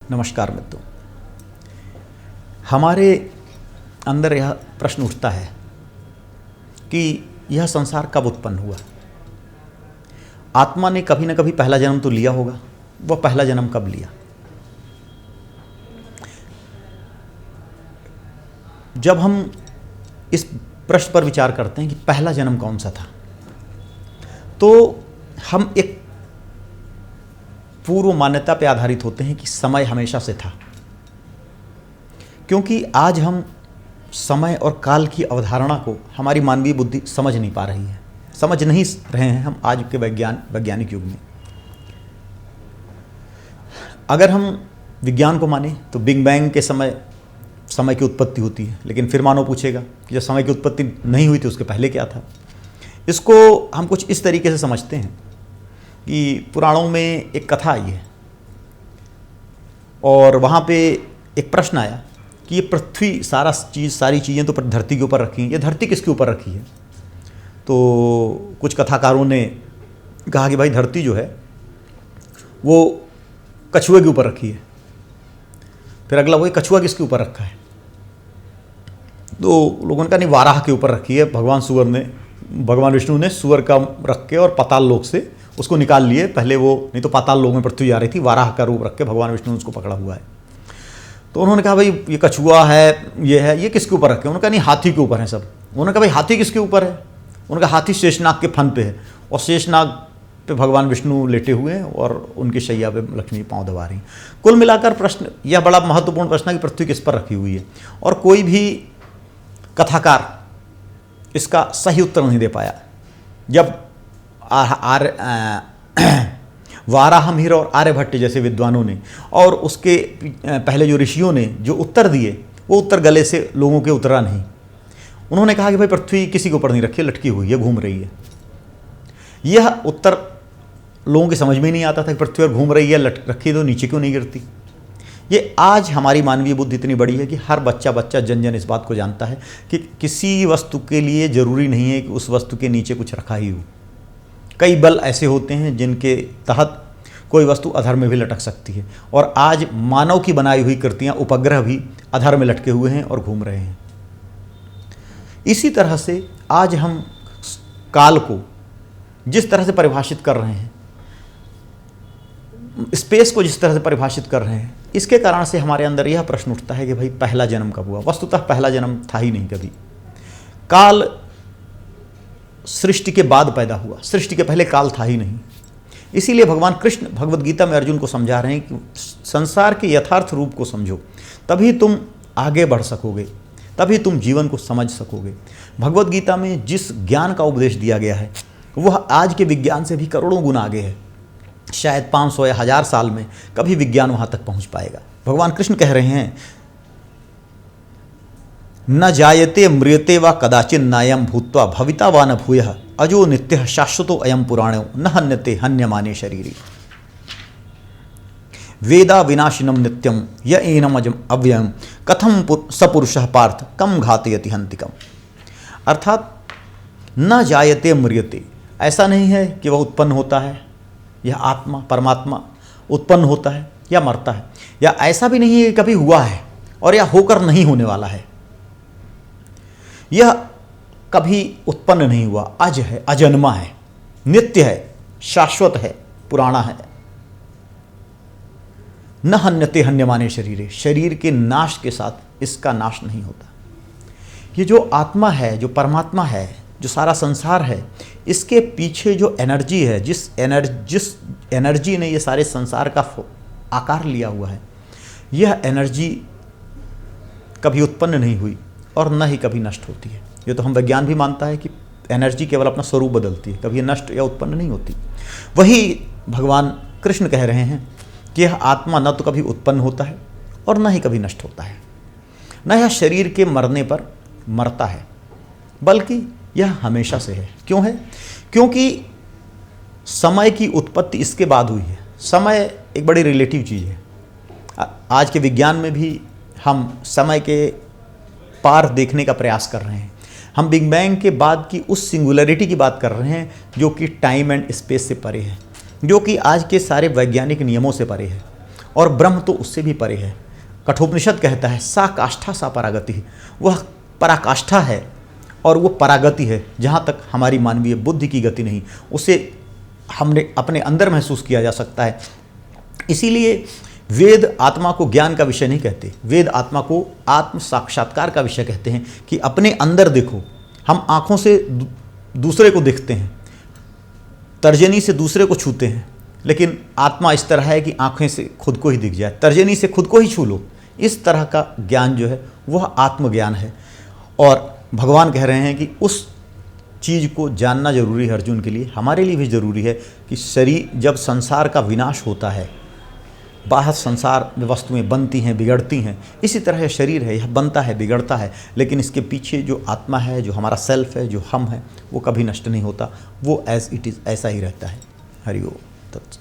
नमस्कार मित्रों। हमारे अंदर यह प्रश्न उठता है कि यह संसार कब उत्पन्न हुआ। आत्मा ने कभी न कभी पहला जन्म तो लिया होगा। वह पहला जन्म कब लिया? जब हम इस प्रश्न पर विचार करते हैं कि पहला जन्म कौन सा था, तो हम एक पूर्व मान्यता पर आधारित होते हैं कि समय हमेशा से था, क्योंकि आज हम समय और काल की अवधारणा को हमारी मानवीय बुद्धि समझ नहीं पा रही है, समझ नहीं रहे हैं हम आज के वैज्ञानिक युग में। अगर हम विज्ञान को माने तो बिग बैंग के समय की उत्पत्ति होती है, लेकिन फिर मानव पूछेगा कि जब समय की उत्पत्ति नहीं हुई थी उसके पहले क्या था। इसको हम कुछ इस तरीके से समझते हैं कि पुराणों में एक कथा आई है और वहाँ पे एक प्रश्न आया कि ये पृथ्वी सारी चीज़ें तो धरती के ऊपर रखी हैं, ये धरती किसके ऊपर रखी है? तो कुछ कथाकारों ने कहा कि भाई धरती जो है वो कछुए के ऊपर रखी है। फिर अगला वही कछुआ किसके ऊपर रखा है? तो लोगों ने कहा नहीं, वाराह के ऊपर रखी है। भगवान विष्णु ने सुअर का रख के और पाताल लोक से उसको निकाल लिए। पहले वो नहीं तो पाताल लोक में पृथ्वी आ रही थी, वाराह का रूप रख के भगवान विष्णु ने उसको पकड़ा हुआ है। तो उन्होंने कहा भाई ये कछुआ है, ये किसके ऊपर रखे? उन्होंने कहा नहीं, हाथी के ऊपर है सब। उन्होंने कहा भाई हाथी किसके ऊपर है? उन्होंने कहा हाथी शेषनाग के फन पे है, और शेषनाग पे भगवान विष्णु लेटे हुए हैं और उनकी शैया पे लक्ष्मी पाँव दबा रही। कुल मिलाकर प्रश्न यह बड़ा महत्वपूर्ण प्रश्न है कि पृथ्वी किस पर रखी हुई है, और कोई भी कथाकार इसका सही उत्तर नहीं दे पाया। जब वाराहमिहिर और आर्यभट्ट जैसे विद्वानों ने और उसके पहले जो ऋषियों ने जो उत्तर दिए, वो उत्तर गले से लोगों के उतरा नहीं। उन्होंने कहा कि भाई पृथ्वी किसी के ऊपर नहीं रखी है, लटकी हुई है, घूम रही है। यह उत्तर लोगों की समझ में नहीं आता था कि पृथ्वी पर घूम रही है, रखी तो नीचे क्यों नहीं गिरती। ये आज हमारी मानवीय बुद्धि इतनी बड़ी है कि हर बच्चा जन इस बात को जानता है कि किसी वस्तु के लिए ज़रूरी नहीं है कि उस वस्तु के नीचे कुछ रखा ही हो। कई बल ऐसे होते हैं जिनके तहत कोई वस्तु अधर में भी लटक सकती है, और आज मानव की बनाई हुई कृतियाँ, उपग्रह भी अधर में लटके हुए हैं और घूम रहे हैं। इसी तरह से आज हम काल को जिस तरह से परिभाषित कर रहे हैं, स्पेस को जिस तरह से परिभाषित कर रहे हैं, इसके कारण से हमारे अंदर यह प्रश्न उठता है कि भाई पहला जन्म कब हुआ? वस्तुतः पहला जन्म था ही नहीं कभी। काल सृष्टि के बाद पैदा हुआ, सृष्टि के पहले काल था ही नहीं। इसीलिए भगवान कृष्ण भगवद गीता में अर्जुन को समझा रहे हैं कि संसार के यथार्थ रूप को समझो, तभी तुम आगे बढ़ सकोगे, तभी तुम जीवन को समझ सकोगे। भगवद गीता में जिस ज्ञान का उपदेश दिया गया है वह आज के विज्ञान से भी करोड़ों गुना आगे है। शायद 500 या 1000 साल में कभी विज्ञान वहाँ तक पहुँच पाएगा। भगवान कृष्ण कह रहे हैं, न जायते म्रियते व कदाचिन नायम भूत्वा भविता वा न भूयः अजो नित्यः शाश्वतो अयम पुराणो न हन्यते हन्यमाने शरीरी वेदा विनाशिनम नित्यम य एनम अजम अव्ययम कथम सपुरुषः पार्थ कम घातयति हन्तिकम। अर्थात न जायते म्रियते, ऐसा नहीं है कि वह उत्पन्न होता है, यह आत्मा परमात्मा उत्पन्न होता है या मरता है, या ऐसा भी नहीं है कि कभी हुआ है और या होकर नहीं होने वाला है। यह कभी उत्पन्न नहीं हुआ, अज है, अजन्मा है, नित्य है, शाश्वत है, पुराना है। न हन्यते हन्यमाने शरीरे, शरीर के नाश के साथ इसका नाश नहीं होता। ये जो आत्मा है, जो परमात्मा है, जो सारा संसार है, इसके पीछे जो एनर्जी है, जिस एनर्जी ने ये सारे संसार का आकार लिया हुआ है, यह एनर्जी कभी उत्पन्न नहीं हुई और न ही कभी नष्ट होती है। ये तो हम विज्ञान भी मानता है कि एनर्जी केवल अपना स्वरूप बदलती है, कभी नष्ट या उत्पन्न नहीं होती। वही भगवान कृष्ण कह रहे हैं कि यह आत्मा न तो कभी उत्पन्न होता है और न ही कभी नष्ट होता है, न यह शरीर के मरने पर मरता है, बल्कि यह हमेशा से है। क्यों है? क्योंकि समय की उत्पत्ति इसके बाद हुई है। समय एक बड़ी रिलेटिव चीज़ है। आज के विज्ञान में भी हम समय के पार देखने का प्रयास कर रहे हैं। हम बिग बैंग के बाद की उस सिंगुलरिटी की बात कर रहे हैं जो कि टाइम एंड स्पेस से परे है, जो कि आज के सारे वैज्ञानिक नियमों से परे है। और ब्रह्म तो उससे भी परे है। कठोपनिषद कहता है सा काष्ठा सा परागति, वह पराकाष्ठा है और वो परागति है, जहाँ तक हमारी मानवीय बुद्धि की गति नहीं, उसे हमने अपने अंदर महसूस किया जा सकता है। इसीलिए वेद आत्मा को ज्ञान का विषय नहीं कहते, वेद आत्मा को आत्म साक्षात्कार का विषय कहते हैं कि अपने अंदर देखो। हम आँखों से दूसरे को देखते हैं, तर्जनी से दूसरे को छूते हैं, लेकिन आत्मा इस तरह है कि आँखें से खुद को ही दिख जाए, तर्जनी से खुद को ही छू लो। इस तरह का ज्ञान जो है वह आत्मज्ञान है। और भगवान कह रहे हैं कि उस चीज़ को जानना जरूरी है अर्जुन के लिए, हमारे लिए भी ज़रूरी है कि शरीर जब संसार का विनाश होता है, बाहर संसार में वस्तुएं बनती हैं, बिगड़ती हैं, इसी तरह यह शरीर है, यह बनता है, बिगड़ता है, लेकिन इसके पीछे जो आत्मा है, जो हमारा सेल्फ है, जो हम है, वो कभी नष्ट नहीं होता, वो एज इट इज़ ऐसा ही रहता है। हरि ओम तत्सत।